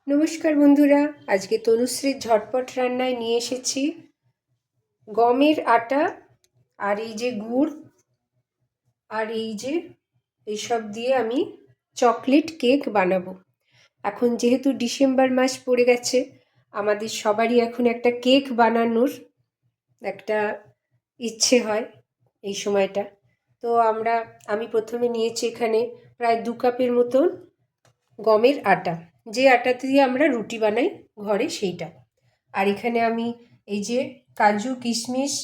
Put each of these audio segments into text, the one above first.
নমস্কার বন্ধুরা, আজকে তনুশ্রীর ঝটপট রান্নায় নিয়ে এসেছি গমের আটা আর এই যে গুড় আর এইসব দিয়ে আমি চকলেট কেক বানাবো। এখন যেহেতু ডিসেম্বর মাস পড়ে গেছে, আমাদের সবারই এখন একটা কেক বানানোর একটা ইচ্ছে হয় এই সময়টা। তো আমি প্রথমে নিয়েছি এখানে প্রায় 2 কাপের মতন গমের আটা, যে আটা দিয়ে আমরা রুটি বানাই ঘরে সেইটা। আর এখানে আমি এই যে কাজু কিশমিশ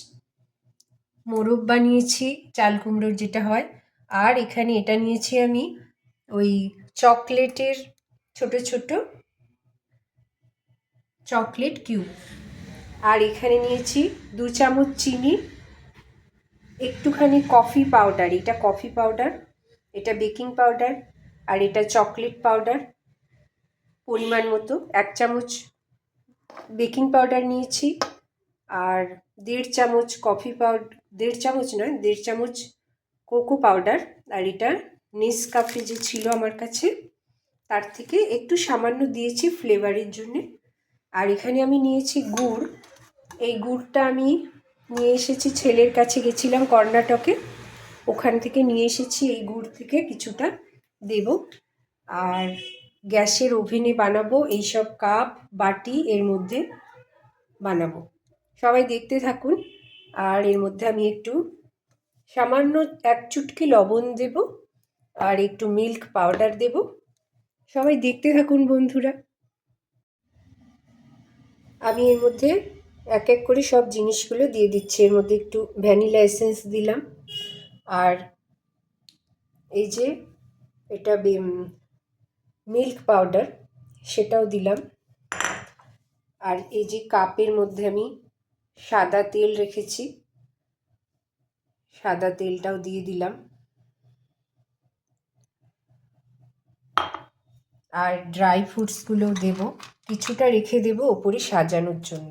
মোরব্বা বানিয়েছি, চাল কুমড়োর যেটা হয়। আর এখানে এটা নিয়েছি আমি ওই চকলেটের ছোট ছোট চকলেট কিউব। আর এখানে নিয়েছি 2 চামচ চিনি, একটুখানি কফি পাউডার, এটা কফি পাউডার, এটা বেকিং পাউডার, আর এটা চকলেট পাউডার পরিমাণ মতো। 1 চামচ বেকিং পাউডার নিয়েছি, আর 1.5 চামচ কফি পাউডার, 1.5 চামচ নয়, 1.5 চামচ কোকো পাউডার। আর এটা নেসকাফে যে ছিল আমার কাছে, তার থেকে একটু সামান্য দিয়েছি ফ্লেভারের জন্যে। আর এখানে আমি নিয়েছি গুড়। এই গুড়টা আমি নিয়ে এসেছি, ছেলের কাছে গেছিলাম কর্ণাটকে, ওখান থেকে নিয়ে এসেছি। এই গুড় থেকে কিছুটা দেব। আর গ্যাসের ওভেনে বানাবো, এইসব কাপ বাটি এর মধ্যে বানাবো। সবাই দেখতে থাকুন। আর এর মধ্যে আমি একটু সামান্য 1 চুটকি লবণ দেব, আর একটু মিল্ক পাউডার দেব। সবাই দেখতে থাকুন বন্ধুরা। আমি এর মধ্যে এক এক করে সব জিনিসগুলো দিয়ে দিচ্ছি। এর মধ্যে একটু ভ্যানিলা এসেন্স দিলাম, আর এই যে এটা মিল্ক পাউডার সেটাও দিলাম। আর এই যে কাপের মধ্যে আমি সাদা তেল রেখেছি, সাদা তেলটাও দিয়ে দিলাম। আর ড্রাই ফ্রুটসগুলোও দেব, কিছুটা রেখে দেব ওপরে সাজানোর জন্য।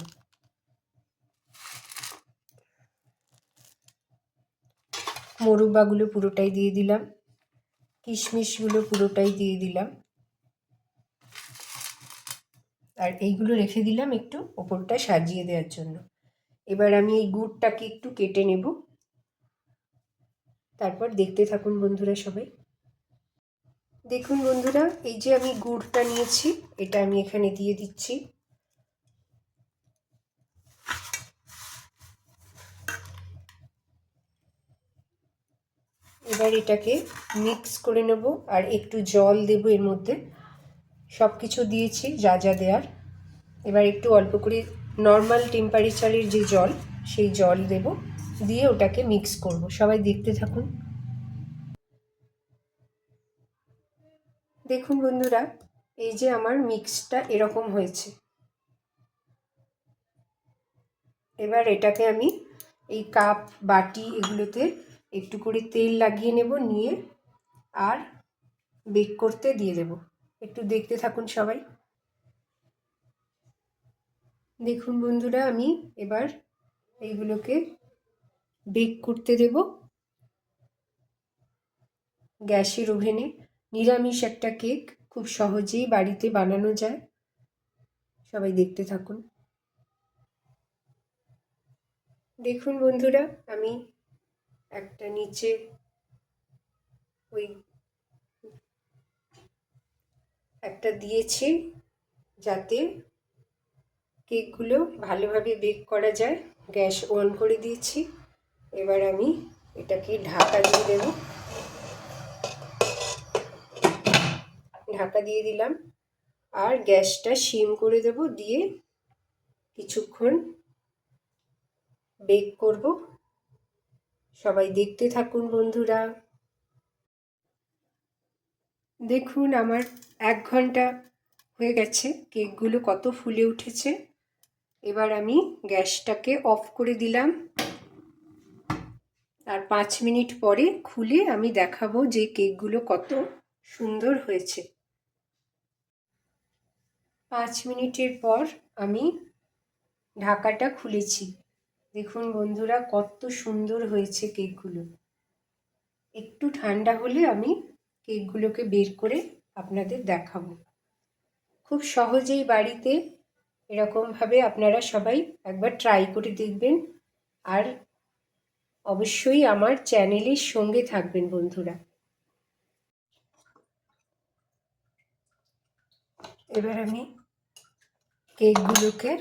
মোরব্বাগুলো পুরোটাই দিয়ে দিলাম, কিশমিশগুলো পুরোটাই দিয়ে দিলাম, আর এইগুলো রেখে দিলাম একটু ওপরটা সাজিয়ে দেওয়ার জন্য। এবার আমি এই গুড়টাকে একটু কেটে নেব, তারপর দেখতে থাকুন বন্ধুরা সবাই। দেখুন বন্ধুরা, এই যে আমি গুড়টা নিয়েছি, এটা আমি এখানে দিয়ে দিচ্ছি। এবার এটাকে মিক্স করে নেব, আর একটু জল দেব এর মধ্যে। সব কিছু দিয়েছি যা যা দেওয়ার। এবার একটু অল্প করে নর্মাল টেম্পারেচারের যে জল, সেই জল দেব, দিয়ে ওটাকে মিক্স করব। সবাই দেখতে থাকুন। দেখুন বন্ধুরা, এই যে আমার মিক্সটা এরকম হয়েছে। এবার এটাকে আমি এই কাপ বাটি এগুলোতে একটু করে তেল লাগিয়ে নেব, নিয়ে আর বেক করতে দিয়ে দেব। একটু দেখতে থাকুন সবাই। দেখুন বন্ধুরা, আমি এবার এইগুলোকে বেক করতে দেব গ্যাসের ওভেনে। নিরামিষ একটা কেক, খুব সহজেই বাড়িতে বানানো যায়। সবাই দেখতে থাকুন। দেখুন বন্ধুরা, আমি একটা নিচে ওই একটা দিয়েছি যাতে কেকগুলো ভালোভাবে বেক করা যায়। গ্যাস অন করে দিয়েছি। এবার আমি এটাকে ঢাকা দিয়ে দেব। ঢাকা দিয়ে দিলাম, আর গ্যাসটা সিম করে দেব, দিয়ে কিছুক্ষণ বেক করব। সবাই দেখতে থাকুন বন্ধুরা। দেখুন, আমার 1 ঘন্টা হয়ে গেছে, কেকগুলো কত ফুলে উঠেছে। এবার আমি গ্যাসটাকে অফ করে দিলাম, আর 5 মিনিট পরে খুলে আমি দেখাবো যে কেকগুলো কত সুন্দর হয়েছে। 5 মিনিটের পর আমি ঢাকাটা খুলেছি। দেখুন বন্ধুরা, কত সুন্দর হয়েছে কেকগুলো। একটু ঠান্ডা হলে আমি কেকগুলোকে বের করে আপনাদের দেখাবো। খুব সহজেই বাড়িতে এরকমভাবে আপনারা সবাই একবার ট্রাই করে দেখবেন, আর অবশ্যই আমার চ্যানেলের সঙ্গে থাকবেন বন্ধুরা। এবার আমি কেকগুলোকে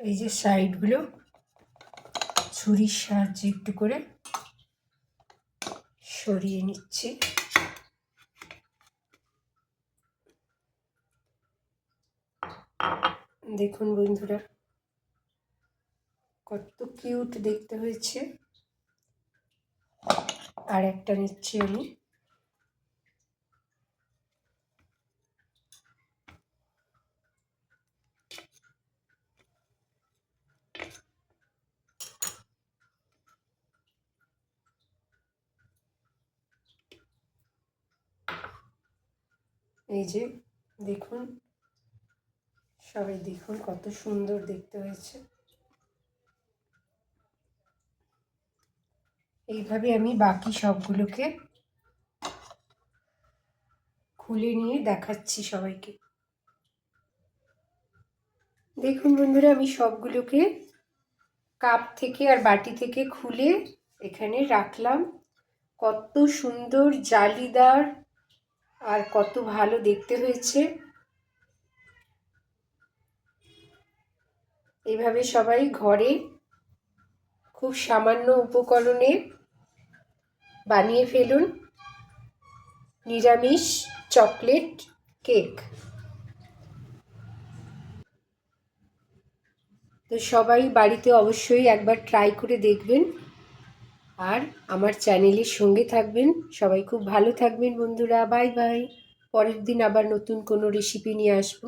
এই যে সাইডগুলো ছুরির সাহায্যে একটু করে সরিয়ে নিচ্ছি। দেখুন বন্ধুরা কত কিউট দেখতে হয়েছে। আর একটা নিচ্ছি আমি। এই যে দেখুন, সবাই দেখুন কত সুন্দর দেখতে হয়েছে। এইভাবে আমি বাকি সবগুলোকে খুলে নিয়ে দেখাচ্ছি সবাইকে। দেখুন বন্ধুরা, আমি সবগুলোকে কাপ থেকে আর বাটি থেকে খুলে এখানে রাখলাম। কত সুন্দর জালিদার আর কত ভালো দেখতে হয়েছে। এইভাবে সবাই ঘরে খুব সামান্য উপকরণে বানিয়ে ফেলুন নিরামিষ চকলেট কেক। তো সবাই বাড়িতে অবশ্যই একবার ট্রাই করে দেখবেন, আর আমার চ্যানেলের সঙ্গে থাকবেন। সবাই খুব ভালো থাকবেন বন্ধুরা। Bye bye. পরের দিন আবার নতুন কোনো রেসিপি নিয়ে আসবো।